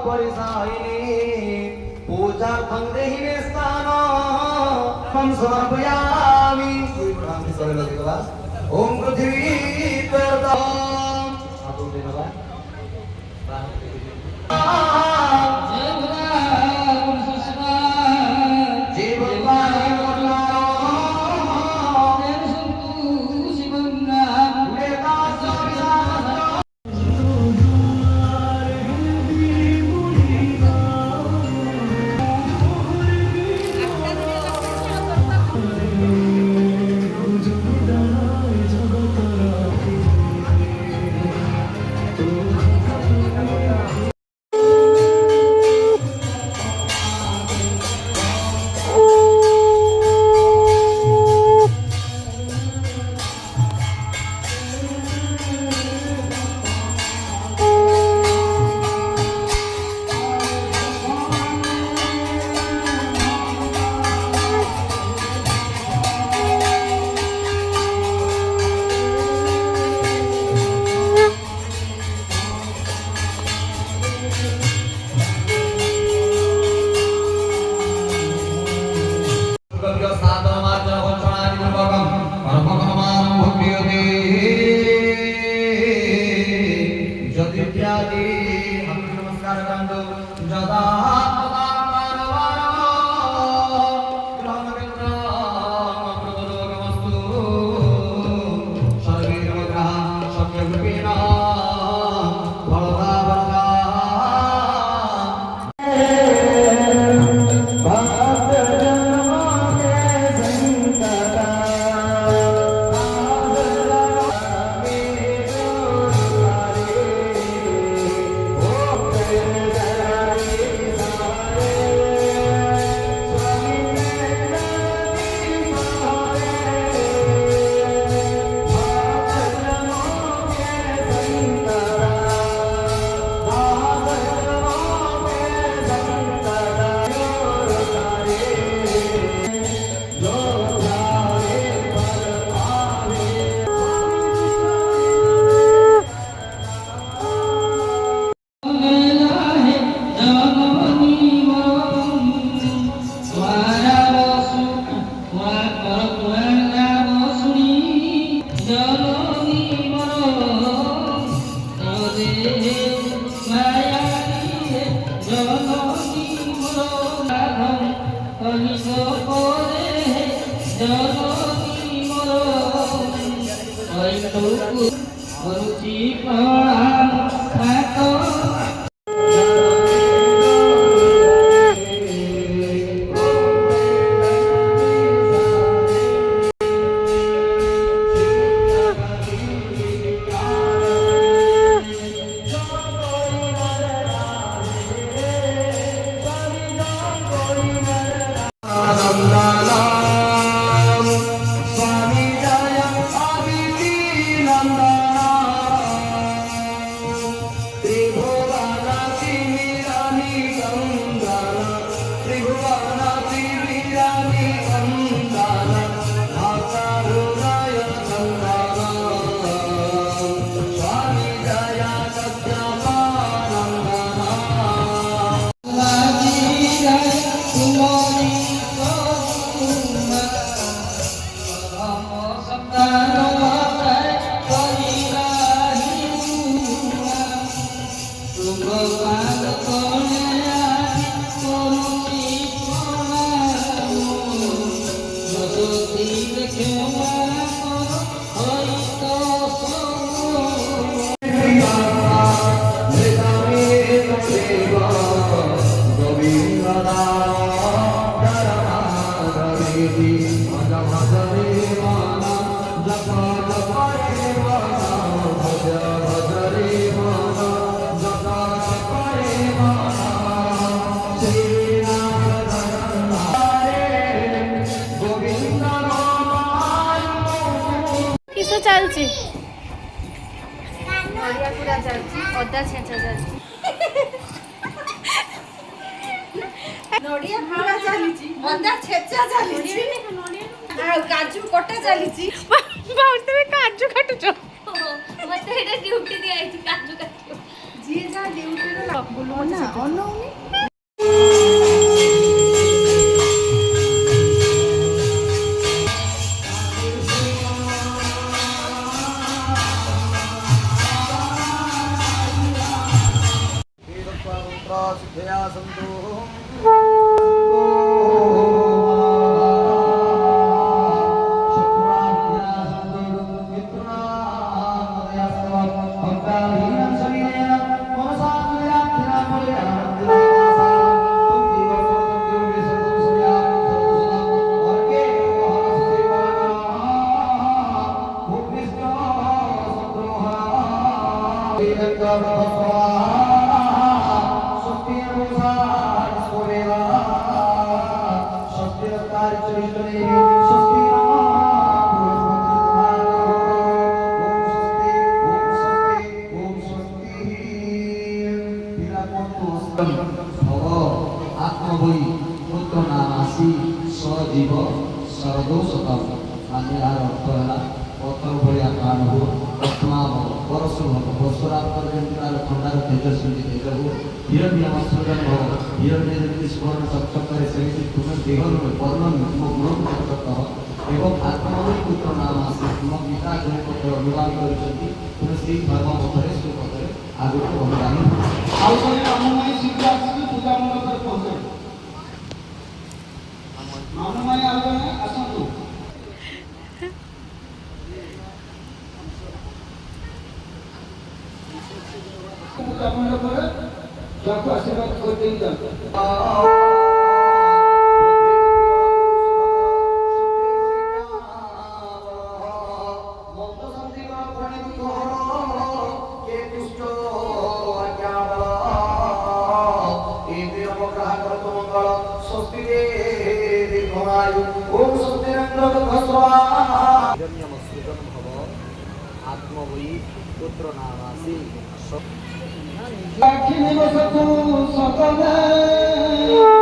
परिसायिनी पूजार्थं देहि मे स्थानं समर्पयामि। ओम पृथ्वी त्वरतम् आपको धन्यवाद। ଚାଲିଛି ନଡ଼ିଆ କୁଡ଼ା ଚାଲିଛି ଅଦା ଛେଞ୍ଚା ଚାଲିଛି ନଡ଼ିଆ କୁଡ଼ା ଚାଲିଛି ଅଦା ଛେଚା ଚାଲିଛି ଆଉ କାଜୁ କଟା ଚାଲିଛି ତମେ କାଜୁ କାଟୁଛ ମତେ ଏଇଟା ଡ୍ୟୁଟି ଦିଆଯାଇଛି କାଜୁ କାଟିବ যে যা দেউটের না অন্য উনি सिद्धया सन्तु आत्मबोई पुत्र नामासी सजीव सर्वदोषतम आने यार अर्थ है पत्थर भलिया कान हो आत्मा हो परशु हो बसुरा पर्यंत खंडार तेजस्वी तेज हो हिरण्य मत्सर्जन हो हिरण्य जगति स्वर्ण सप्तकर सहित तुम देहन वर्णन गुण सप्तक एवं आत्मबोई पुत्र नामासी तुम गीता जो पत्र अनुवाद करिसथि तुम श्री धर्म पथरे श्री पथरे आगु को अनुदान आउसने मामुमाई शीघ्र आसी पूजा मंडप पहुंचे मामुमाई आउसने आसंतु पूजा मंडप पर जाको आशीर्वाद कर देई जा आत्मवयी पुत्र नामासी अखिल वसतु सकले